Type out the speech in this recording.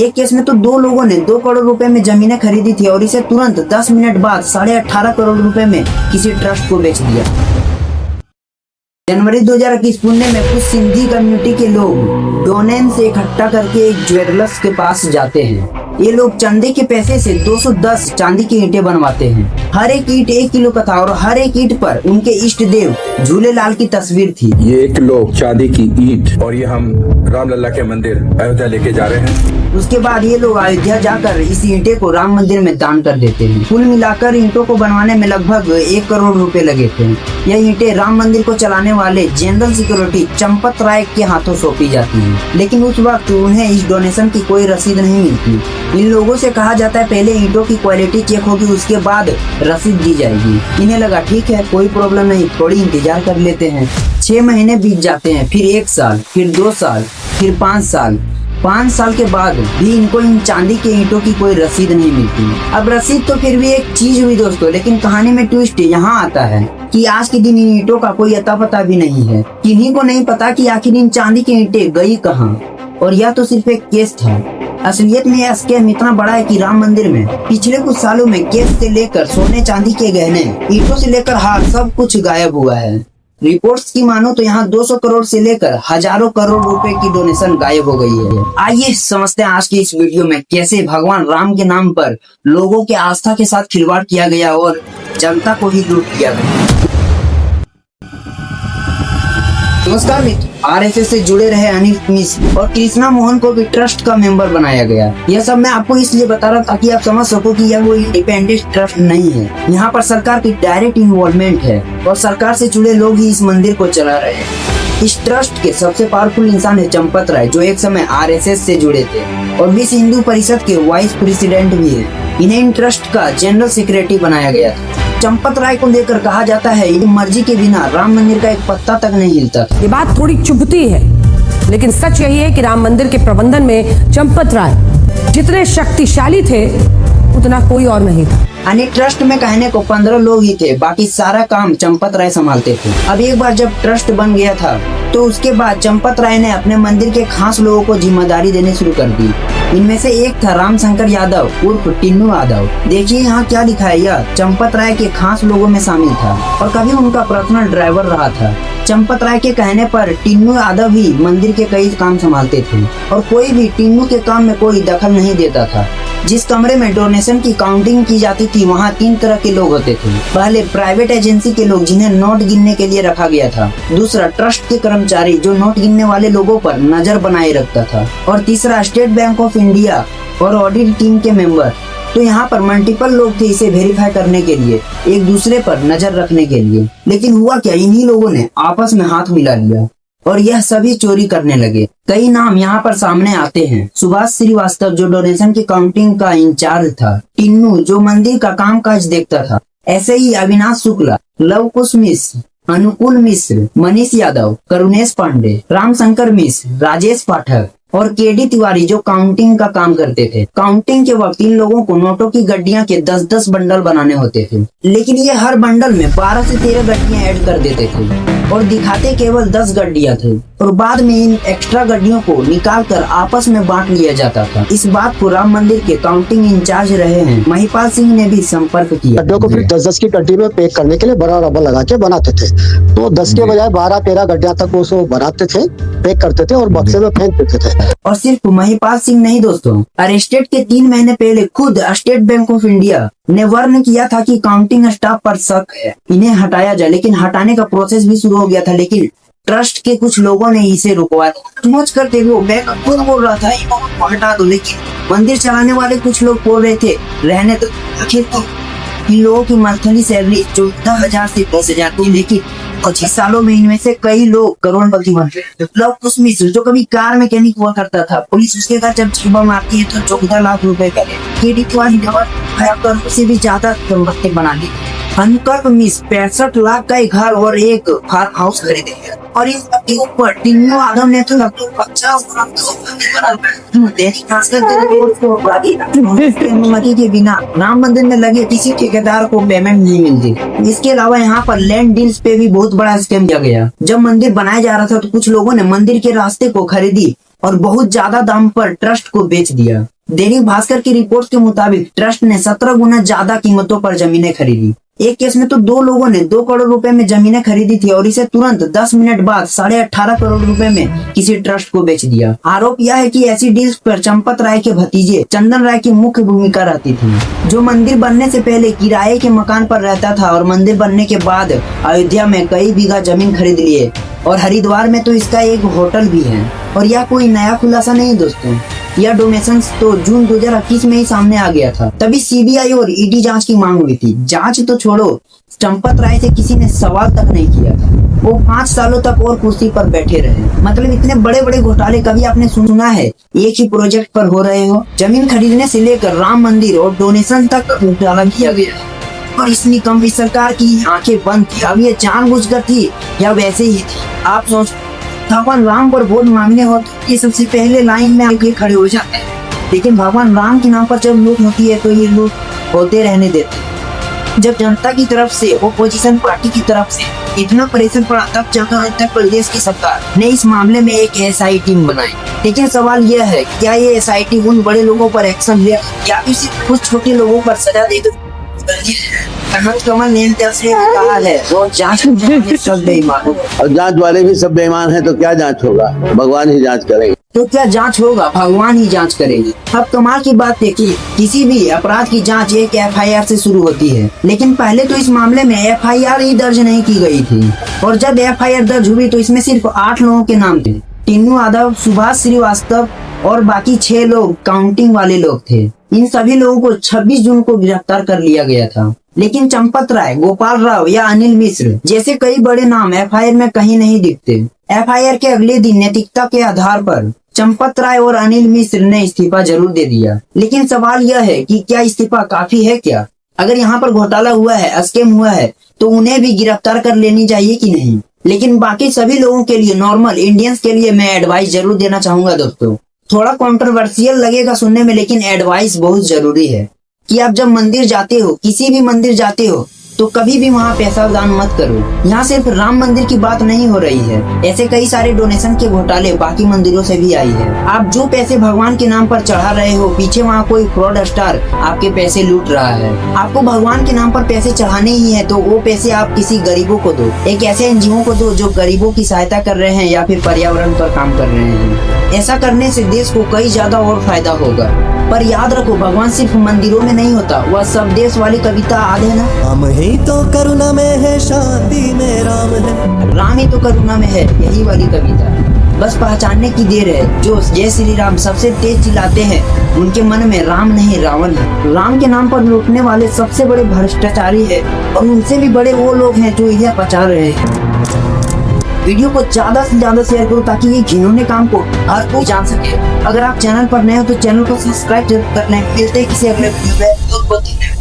एक केस में तो दो लोगों ने 2 करोड़ रुपए में जमीनें खरीदी थी और इसे तुरंत 10 मिनट बाद 18.5 करोड़ रुपए में किसी ट्रस्ट को बेच दिया। जनवरी 2021 पुणे में कुछ सिंधी कम्युनिटी के लोग डोनेन से इकट्ठा करके एक ज्वेलर्स के पास जाते हैं। ये लोग चंदे के पैसे से 210 चांदी की ईंटें बनवाते हैं। हर एक ईंट 1 किलो का था और हर एक ईंट पर उनके इष्ट देव झूलेलाल की तस्वीर थी। ये 1 किलो चांदी की ईंट और ये हम रामलला के मंदिर अयोध्या लेके जा रहे हैं। उसके बाद ये लोग अयोध्या जाकर इस ईंटे को राम मंदिर में दान कर देते हैं। कुल मिलाकर ईंटों को बनवाने में लगभग 1 करोड़ रुपए लगे थे। यह ईंटें राम मंदिर को चलाने वाले जनरल सिक्योरिटी चंपत राय के हाथों सौंपी जाती हैं। लेकिन उस वक्त उन्हें इस डोनेशन की कोई रसीद नहीं मिलती। इन लोगों से कहा जाता है पहले ईंटों की क्वालिटी चेक होगी, उसके बाद रसीद दी जाएगी। इन्हें लगा ठीक है कोई प्रॉब्लम नहीं, थोड़ी इंतजार कर लेते हैं। 6 महीने बीत जाते हैं, फिर 1 साल, फिर 2 साल, फिर 5 साल। 5 साल के बाद भी इनको इन चांदी के ईंटों की कोई रसीद नहीं मिलती। अब रसीद तो फिर भी एक चीज हुई दोस्तों, लेकिन कहानी में ट्विस्ट यहाँ आता है कि आज के दिन इन ईंटों का कोई अता पता भी नहीं है। किन्हीं को नहीं पता कि आखिर इन चांदी की ईंटें गई कहाँ। और यह तो सिर्फ एक केस था। असलियत में यह स्कैम इतना बड़ा है कि राम मंदिर में पिछले कुछ सालों में केस से लेकर सोने चांदी के गहने, ईंटों से लेकर हार, सब कुछ गायब हुआ है। रिपोर्ट्स की मानो तो यहाँ 200 करोड़ से लेकर हजारों करोड़ रुपए की डोनेशन गायब हो गई है। आइए समझते हैं आज की इस वीडियो में कैसे भगवान राम के नाम पर लोगों के आस्था के साथ खिलवाड़ किया गया और जनता को ही लूट किया गया। नमस्कार मित्र, आरएसएस से जुड़े रहे अनिल मिश्र और कृष्णा मोहन को भी ट्रस्ट का मेंबर बनाया गया। यह सब मैं आपको इसलिए बता रहा था कि आप समझ सको कि यह वो इंडिपेंडेंट ट्रस्ट नहीं है। यहाँ पर सरकार की डायरेक्ट इन्वॉल्वमेंट है और सरकार से जुड़े लोग ही इस मंदिर को चला रहे हैं। इस ट्रस्ट के सबसे पावरफुल इंसान है चंपत राय, जो एक समय आरएसएस से जुड़े थे और विश्व हिंदू परिषद के वाइस प्रेसिडेंट भी है। इन्हें इन ट्रस्ट का जनरल सेक्रेटरी बनाया गया था। चंपत राय को लेकर कहा जाता है ये मर्जी के बिना राम मंदिर का एक पत्ता तक नहीं हिलता। ये बात थोड़ी चुभती है, लेकिन सच यही है कि राम मंदिर के प्रबंधन में चंपत राय जितने शक्तिशाली थे उतना कोई और नहीं था। यानी ट्रस्ट में कहने को 15 लोग ही थे, बाकी सारा काम चंपत राय संभालते थे। अब एक बार जब ट्रस्ट बन गया था तो उसके बाद चंपत राय ने अपने मंदिर के खास लोगों को जिम्मेदारी देनी शुरू कर दी। इनमें से एक था रामशंकर यादव उर्फ टिन्नू यादव। देखिए यहाँ क्या लिखा है, यह चंपत राय के खास लोगों में शामिल था और कभी उनका पर्सनल ड्राइवर रहा था। चंपत राय के कहने पर टिन्नू यादव ही मंदिर के कई काम संभालते थे और कोई भी टिन्नू के काम में कोई दखल नहीं देता था। जिस कमरे में डोनेशन की काउंटिंग की जाती थी वहाँ 3 तरह के लोग होते थे। पहले प्राइवेट एजेंसी के लोग जिन्हें नोट गिनने के लिए रखा गया था। दूसरा ट्रस्ट के कर्मचारी जो नोट गिनने वाले लोगों पर नजर बनाए रखता था। और तीसरा स्टेट बैंक ऑफ इंडिया और ऑडिट टीम के मेंबर। तो यहाँ पर मल्टीपल लोग थे इसे वेरीफाई करने के लिए, एक दूसरे पर नजर रखने के लिए। लेकिन हुआ क्या, इन्हीं लोगों ने आपस में हाथ मिला लिया और यह सभी चोरी करने लगे। कई नाम यहाँ पर सामने आते हैं। सुभाष श्रीवास्तव जो डोनेशन की काउंटिंग का इंचार्ज था, टिन्नू जो मंदिर का कामकाज देखता था, ऐसे ही अविनाश शुक्ला, लव कुश मिश्र, अनुकूल मिश्र, मनीष यादव, करुणेश पांडे, रामशंकर मिश्र, राजेश पाठक और केडी तिवारी जो काउंटिंग का काम करते थे। काउंटिंग के वक्त इन लोगों को नोटों की गड्डियां के 10-10 बंडल बनाने होते थे, लेकिन ये हर बंडल में 12 से 13 गड्डियां ऐड कर देते थे और दिखाते केवल 10 गड्डियां थे और बाद में इन एक्स्ट्रा गड्डियों को निकाल कर आपस में बांट लिया जाता था। इस बात को राम मंदिर के काउंटिंग इंचार्ज रहे हैं महिपाल सिंह ने भी संपर्क किया। गड्ढियों को फिर 10-10 की गड्डी में पैक करने के लिए बड़ा रबर लगा के बनाते थे। तो 10 के बजाय 12-13 गड्ढियां तक उसको बनाते थे, पैक करते थे और बक्से में फेंक देते थे। और सिर्फ महिपाल सिंह नहीं दोस्तों, अरेस्टेड के 3 महीने पहले खुद स्टेट बैंक ऑफ इंडिया ने वार्न किया था कि काउंटिंग स्टाफ पर शक है, इन्हें हटाया जाए। लेकिन हटाने का प्रोसेस भी शुरू हो गया था, लेकिन ट्रस्ट के कुछ लोगों ने इसे रुकवाया। समझ करते हुए मैं खुद बोल रहा था इनको हटा दो, लेकिन मंदिर चलाने वाले कुछ लोग बोल रहे थे रहने दो। आखिर तो इन लोगों की मंथली सैलरी 14,000 से 10,000 थी, लेकिन कुछ सालों में इनमें से कई लोग करोड़पति बन गए। लव कुश मिश्र जो कभी कार मैकेनिक हुआ करता था, पुलिस उसके घर जब छापा मारती है तो 14 लाख रुपए करे। केडी तिवारी करोड़ से भी ज्यादा संपत्ति बना ली। अनुकल्प मिश्र 65 लाख का एक घर और एक फार्म हाउस खरीदे और इस के ऊपर टिन्नू यादव ने तो लगभग 50 अनुमति के बिना राम मंदिर में लगे किसी ठेकेदार को पेमेंट नहीं मिलती। इसके अलावा यहाँ पर लैंड डील्स पे भी बहुत बड़ा स्कैम किया गया। जब मंदिर बनाया जा रहा था तो कुछ लोगों ने मंदिर के रास्ते को खरीदी और बहुत ज्यादा दाम पर ट्रस्ट को बेच दिया। दैनिक भास्कर की रिपोर्ट के मुताबिक ट्रस्ट ने 17 गुना ज्यादा कीमतों पर जमीनें खरीदी। एक केस में तो 2 लोगों ने 2 करोड़ रुपए में जमीनें खरीदी थी और इसे तुरंत 10 मिनट बाद 18.5 करोड़ रुपए में किसी ट्रस्ट को बेच दिया। आरोप यह है कि ऐसी डील्स पर चंपत राय के भतीजे चंदन राय की मुख्य भूमिका रहती थी, जो मंदिर बनने से पहले किराए के मकान पर रहता था और मंदिर बनने के बाद अयोध्या में कई बीघा जमीन खरीद लिए और हरिद्वार में तो इसका एक होटल भी है। और यह कोई नया खुलासा नहीं दोस्तों, यह डोनेशंस तो जून 2021 में ही सामने आ गया था। तभी सीबीआई और ईडी जांच की मांग हुई थी। जांच तो छोड़ो, चंपत राय से किसी ने सवाल तक नहीं किया था। वो 5 सालों तक और कुर्सी पर बैठे रहे। मतलब इतने बड़े बड़े घोटाले कभी आपने सुना है एक ही प्रोजेक्ट पर हो रहे हो? जमीन खरीदने से लेकर राम मंदिर और डोनेशन तक घोटाला किया गया और इतनी कम सरकार की आंखें बंद थी। अब ये जानबूझकर थी या वैसे ही थी? आप सोच, भगवान राम पर वोट मांगने हो तो ये सबसे पहले लाइन में आके खड़े हो जाते हैं, लेकिन भगवान राम के नाम पर जब लूट होती है तो ये लूट होते रहने देते हैं। जब जनता की तरफ से, ओपोजिशन पार्टी की तरफ से इतना प्रेशर पड़ा, तब जाकर उत्तर प्रदेश की सरकार ने इस मामले में एक एसआई टीम बनाई। लेकिन सवाल यह है, क्या ये एसआई टीम उन बड़े लोगों पर एक्शन लिया या फिर सिर्फ कुछ छोटे लोगों पर सजा देकर कमल ने कहा है वो जांच सब बेईमान हो। और जांच वाले भी सब बेईमान हैं तो क्या जांच होगा? भगवान ही जांच करेंगे। तो क्या जांच होगा? भगवान ही जांच करेंगे। अब कमाल की बात देखिए, किसी भी अपराध की जांच एक एफआईआर से शुरू होती है, लेकिन पहले तो इस मामले में एफआईआर ही दर्ज नहीं की गई थी। और जब एफआईआर दर्ज हुई तो इसमें सिर्फ 8 लोगों के नाम थे। टिन्नू यादव, सुभाष श्रीवास्तव और बाकी 6 लोग काउंटिंग वाले लोग थे। इन सभी लोगों को 26 जून को गिरफ्तार कर लिया गया था। लेकिन चंपत राय, गोपाल राव या अनिल मिश्र जैसे कई बड़े नाम एफआईआर में कहीं नहीं दिखते। एफआईआर के अगले दिन नैतिकता के आधार पर चंपत राय और अनिल मिश्र ने इस्तीफा जरूर दे दिया। लेकिन सवाल यह है कि क्या इस्तीफा काफी है क्या? अगर यहाँ पर घोटाला हुआ है, स्कैम हुआ है, तो उन्हें भी गिरफ्तार कर लेनी चाहिए कि नहीं? लेकिन बाकी सभी लोगों के लिए, नॉर्मल इंडियंस के लिए मैं एडवाइस जरूर देना चाहूंगा दोस्तों। थोड़ा कंट्रोवर्शियल लगेगा सुनने में, लेकिन एडवाइस बहुत जरूरी है कि आप जब मंदिर जाते हो, किसी भी मंदिर जाते हो, तो कभी भी वहाँ पैसा दान मत करो। यहाँ सिर्फ राम मंदिर की बात नहीं हो रही है, ऐसे कई सारे डोनेशन के घोटाले बाकी मंदिरों से भी आई है। आप जो पैसे भगवान के नाम पर चढ़ा रहे हो, पीछे वहाँ कोई फ्रॉड स्टार आपके पैसे लूट रहा है। आपको भगवान के नाम पर पैसे चढ़ाने ही है तो वो पैसे आप किसी गरीबों को दो, एक ऐसे एनजीओ को दो जो गरीबों की सहायता कर रहे हैं या फिर पर्यावरण पर काम कर रहे हैं। ऐसा करने से देश को कई ज्यादा और फायदा होगा। पर याद रखो, भगवान सिर्फ मंदिरों में नहीं होता। वह सब देश वाली कविता याद है ना? राम ही तो करुणा में है, शांति में राम है। राम ही तो करुणा में है, यही वाली कविता बस पहचानने की देर है। जो जय श्री राम सबसे तेज चिल्लाते हैं, उनके मन में राम नहीं रावण है। राम के नाम पर लूटने वाले सबसे बड़े भ्रष्टाचारी है और उनसे भी बड़े वो लोग हैं जो इन्हें पचा रहे हैं। वीडियो को ज्यादा से ज्यादा शेयर करो ताकि ये घिनौने काम को हर कोई जान सके। अगर आप चैनल पर नए हो तो चैनल को सब्सक्राइब जरूर कर लें। मिलते हैं किसी अगले वीडियो में। बहुत बहुत धन्यवाद।